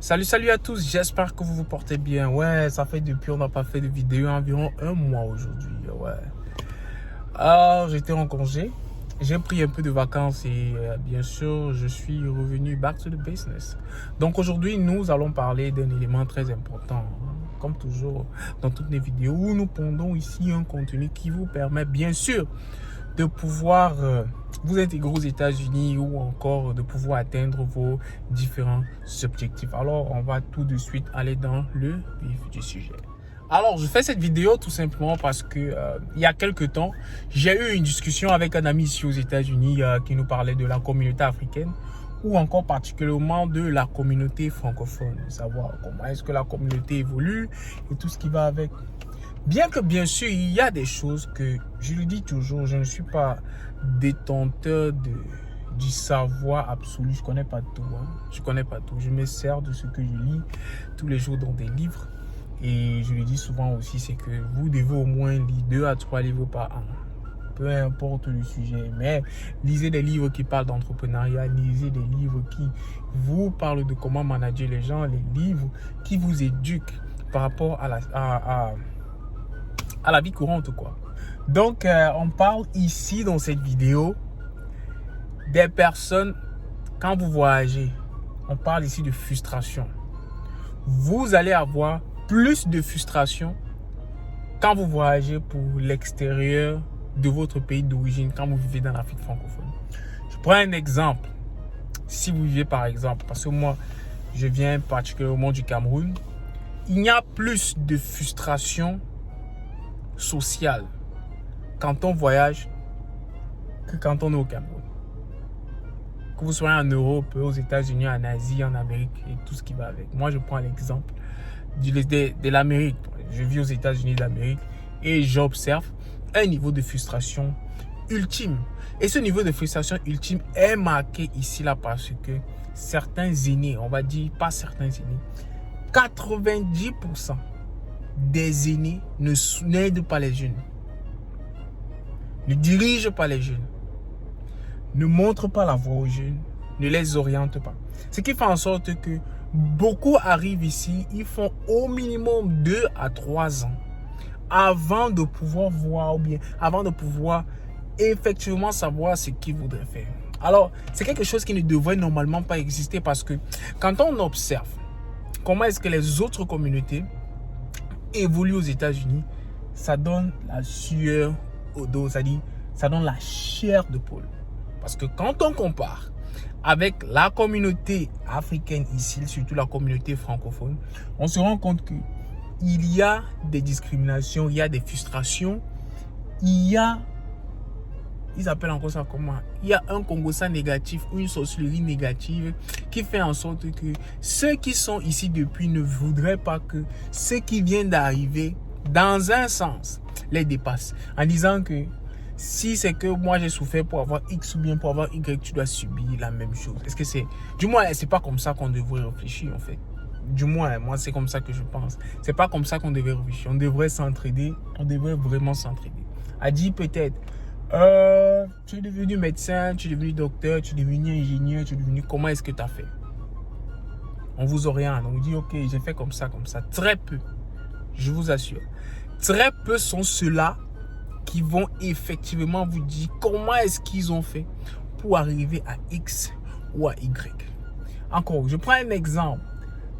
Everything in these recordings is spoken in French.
Salut à tous, j'espère que vous vous portez bien. Ouais, ça fait depuis, on n'a pas fait de vidéo, environ un mois aujourd'hui. Ouais. Alors, j'étais en congé, j'ai pris un peu de vacances et bien sûr, je suis revenu back to the business. Donc aujourd'hui, nous allons parler d'un élément très important, hein, comme toujours dans toutes les vidéos, où nous pondons ici un contenu qui vous permet bien sûr de pouvoir vous intégrer aux États-Unis ou encore de pouvoir atteindre vos différents objectifs. Alors, on va tout de suite aller dans le vif du sujet. Alors, je fais cette vidéo tout simplement parce que il y a quelques temps, j'ai eu une discussion avec un ami ici aux États-Unis qui nous parlait de la communauté africaine ou encore particulièrement de la communauté francophone, savoir comment est-ce que la communauté évolue et tout ce qui va avec. Bien que bien sûr, il y a des choses que, je le dis toujours, je ne suis pas détenteur du savoir absolu. Je ne connais pas tout. Je connais pas tout. Je me sers de ce que je lis tous les jours dans des livres. Et je le dis souvent aussi, c'est que vous devez au moins lire 2 à 3 livres par an. Peu importe le sujet, mais lisez des livres qui parlent d'entrepreneuriat, lisez des livres qui vous parlent de comment manager les gens, les livres qui vous éduquent par rapport à la vie courante, quoi. Donc, on parle ici dans cette vidéo des personnes, quand vous voyagez, on parle ici de frustration. Vous allez avoir plus de frustration quand vous voyagez pour l'extérieur de votre pays d'origine, quand vous vivez dans l'Afrique francophone. Je prends un exemple. Si vous vivez par exemple, parce que moi, je viens particulièrement du Cameroun, il y a plus de frustration sociale quand on voyage que quand on est au Cameroun. Que vous soyez en Europe, aux États-Unis, en Asie, en Amérique et tout ce qui va avec. Moi, je prends l'exemple de l'Amérique. Je vis aux États-Unis d'Amérique et j'observe un niveau de frustration ultime. Et ce niveau de frustration ultime est marqué ici là parce que certains aînés, on va dire pas certains aînés, 90% des aînés n'aident pas les jeunes, ne dirigent pas les jeunes, ne montrent pas la voie aux jeunes, ne les orientent pas. Ce qui fait en sorte que beaucoup arrivent ici, ils font au minimum 2 à 3 ans avant de pouvoir voir ou bien avant de pouvoir effectivement savoir ce qu'ils voudraient faire. Alors, c'est quelque chose qui ne devrait normalement pas exister parce que quand on observe comment est-ce que les autres communautés évoluent aux États-Unis, ça donne la sueur au dos, c'est-à-dire ça donne la chair de poule. Parce que quand on compare avec la communauté africaine ici, surtout la communauté francophone, on se rend compte que il y a des discriminations, il y a des frustrations, ils appellent encore ça comment? Il y a un Congo-ça négatif ou une sorcellerie négative qui fait en sorte que ceux qui sont ici depuis ne voudraient pas que ceux qui viennent d'arriver, dans un sens, les dépassent. En disant que si c'est que moi j'ai souffert pour avoir X ou bien pour avoir Y, tu dois subir la même chose. Est-ce que c'est... Du moins, c'est pas comme ça qu'on devrait réfléchir en fait. Du moins, moi c'est comme ça que je pense. C'est pas comme ça qu'on devrait réfléchir. On devrait s'entraider. On devrait vraiment s'entraider. A dit peut-être, tu es devenu médecin, tu es devenu docteur, tu es devenu ingénieur, tu es devenu... Comment est-ce que tu as fait? On vous oriente, on vous dit, ok, j'ai fait comme ça, comme ça. Très peu, je vous assure. Très peu sont ceux-là qui vont effectivement vous dire comment est-ce qu'ils ont fait pour arriver à X ou à Y. Encore, je prends un exemple.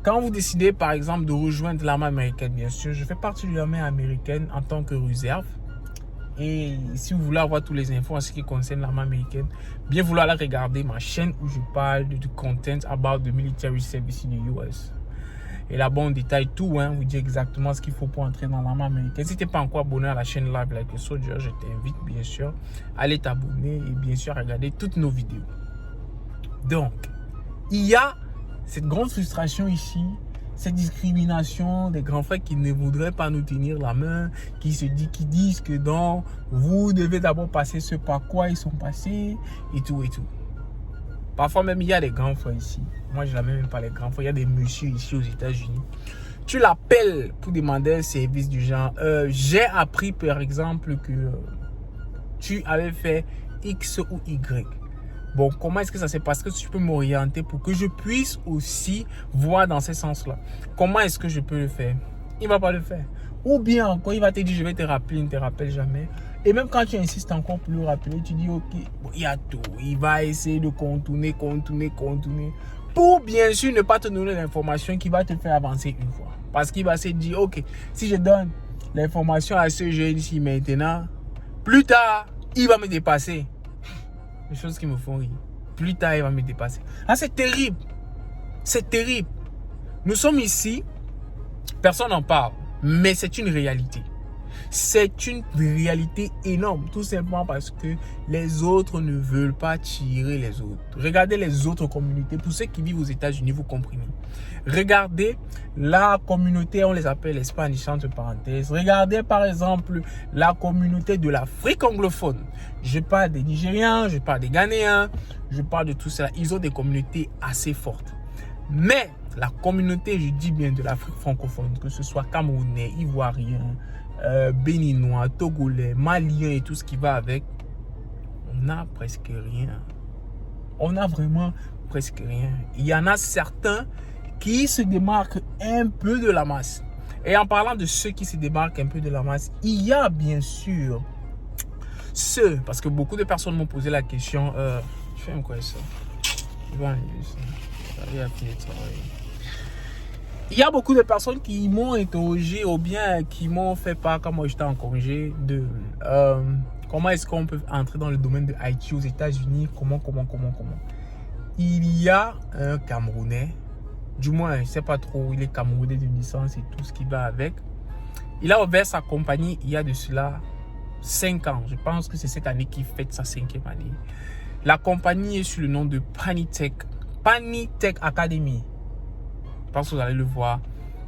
Quand vous décidez par exemple de rejoindre l'armée américaine, bien sûr, je fais partie de l'armée américaine en tant que réserve. Et si vous voulez avoir toutes les infos en ce qui concerne l'armée américaine, bien vouloir aller regarder ma chaîne où je parle du content about the military service in the US. Et là-bas, on détaille tout, hein, vous dit exactement ce qu'il faut pour entrer dans l'armée américaine. Si tu n'es pas encore abonné à la chaîne Live Like a Soldier, je t'invite bien sûr à aller t'abonner et bien sûr à regarder toutes nos vidéos. Donc, il y a cette grande frustration ici, cette discrimination des grands frères qui ne voudraient pas nous tenir la main, qui disent que donc, vous devez d'abord passer ce par quoi ils sont passés et tout et tout. Parfois même, il y a des grands frères ici. Moi, je n'aime même pas les grands frères. Il y a des messieurs ici aux États-Unis. Tu l'appelles pour demander un service du genre. J'ai appris, par exemple, que tu avais fait X ou Y. Bon, comment est-ce que ça se passe? Parce que tu peux m'orienter pour que je puisse aussi voir dans ce sens-là. Comment est-ce que je peux le faire? Il ne va pas le faire. Ou bien encore, il va te dire, je vais te rappeler, il ne te rappelle jamais. Et même quand tu insistes encore pour le rappeler, tu dis, ok, bon, il y a tout. Il va essayer de contourner. Pour bien sûr ne pas te donner l'information qui va te faire avancer une fois. Parce qu'il va se dire, ok, si je donne l'information à ce jeune ici maintenant, plus tard, il va me dépasser. Les choses qui me font rire. Plus tard, il va me dépasser. Ah, c'est terrible. C'est terrible. Nous sommes ici, personne n'en parle, mais c'est une réalité. C'est une réalité énorme, tout simplement parce que les autres ne veulent pas tirer les autres. Regardez les autres communautés. Pour ceux qui vivent aux États-Unis, vous comprenez. Regardez la communauté, on les appelle les Spanish entre parenthèses. Regardez par exemple la communauté de l'Afrique anglophone. Je parle des Nigériens, je parle des Ghanéens, je parle de tout ça. Ils ont des communautés assez fortes. Mais la communauté, je dis bien de l'Afrique francophone, que ce soit Camerounais, Ivoiriens, Béninois, Togolais, Maliens et tout ce qui va avec, on n'a presque rien. On a vraiment presque rien. Il y en a certains qui se démarquent un peu de la masse. Et en parlant de ceux qui se démarquent un peu de la masse, il y a bien sûr ceux, parce que beaucoup de personnes m'ont posé la question, je fais quoi ça? Je vais enlever ça. Il y a beaucoup de personnes qui m'ont interrogé ou bien qui m'ont fait part quand moi j'étais en congé de comment est-ce qu'on peut entrer dans le domaine de IT aux États-Unis, comment. Il y a un Camerounais, du moins je ne sais pas trop, il est Camerounais de naissance et tout ce qui va avec. Il a ouvert sa compagnie il y a de cela 5 ans. Je pense que c'est cette année qu'il fête sa 5e année. La compagnie est sous le nom de Panitech Academy. Je pense que vous allez le voir.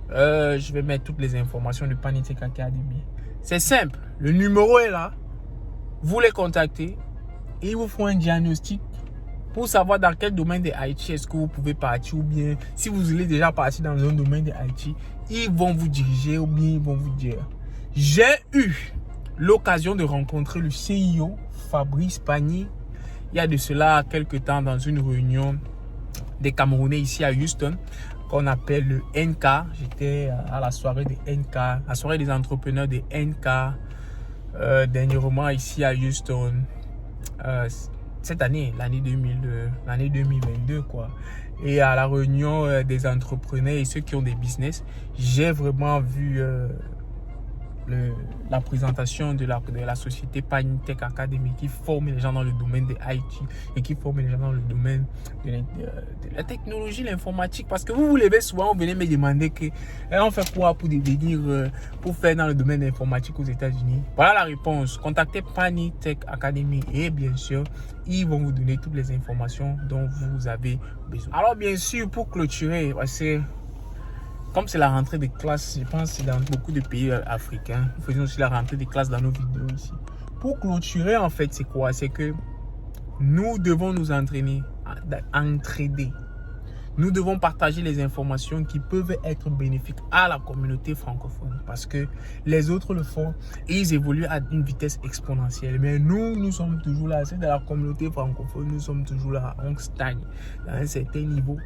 Je vais mettre toutes les informations de Panitech Academy. C'est simple. Le numéro est là. Vous les contactez. Et ils vous font un diagnostic pour savoir dans quel domaine de IT est-ce que vous pouvez partir. Ou bien, si vous voulez déjà partir dans un domaine de IT, ils vont vous diriger ou bien ils vont vous dire. J'ai eu l'occasion de rencontrer le CIO, Fabrice Pagny, il y a de cela quelques temps dans une réunion des Camerounais ici à Houston, qu'on appelle le NK. J'étais à la soirée des NK, la soirée des entrepreneurs des NK, dernièrement ici à Houston, cette année, l'année 2022 quoi. Et à la réunion des entrepreneurs et ceux qui ont des business, j'ai vraiment vu la présentation de la société Panitech Academy qui forme les gens dans le domaine de IT et qui forme les gens dans le domaine de la technologie, l'informatique. Parce que vous vous levez souvent, vous venez me demander que on fait quoi pour devenir, pour faire dans le domaine de l'informatique aux États-Unis. Voilà la réponse. Contactez Panitech Academy et bien sûr, ils vont vous donner toutes les informations dont vous avez besoin. Alors bien sûr, pour clôturer, comme c'est la rentrée des classes, je pense que dans beaucoup de pays africains, nous faisons aussi la rentrée des classes dans nos vidéos ici. Pour clôturer, en fait, c'est quoi? C'est que nous devons nous entraîner, entraider. Nous devons partager les informations qui peuvent être bénéfiques à la communauté francophone. Parce que les autres le font et ils évoluent à une vitesse exponentielle. Mais nous sommes toujours là. C'est de la communauté francophone, nous sommes toujours là. On stagne à un certain niveau.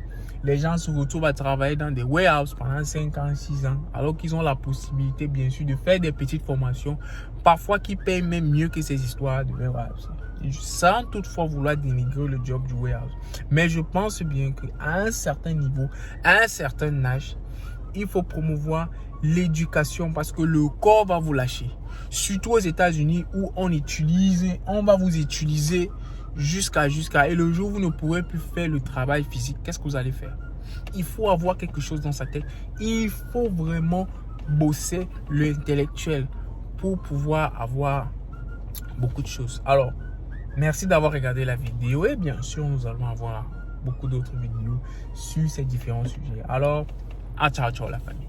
Les gens se retrouvent à travailler dans des warehouses pendant 5 ans, 6 ans, alors qu'ils ont la possibilité, bien sûr, de faire des petites formations, parfois qui payent même mieux que ces histoires de warehouse. Sans toutefois vouloir dénigrer le job du warehouse. Mais je pense bien qu'à un certain niveau, à un certain âge, il faut promouvoir l'éducation parce que le corps va vous lâcher. Surtout aux États-Unis où on va vous utiliser jusqu'à et le jour où vous ne pourrez plus faire le travail physique, qu'est-ce que vous allez faire? Il faut avoir quelque chose dans sa tête. Il faut vraiment bosser l'intellectuel pour pouvoir avoir beaucoup de choses. Alors, merci d'avoir regardé la vidéo et bien sûr, nous allons avoir beaucoup d'autres vidéos sur ces différents sujets. Alors, ciao la famille.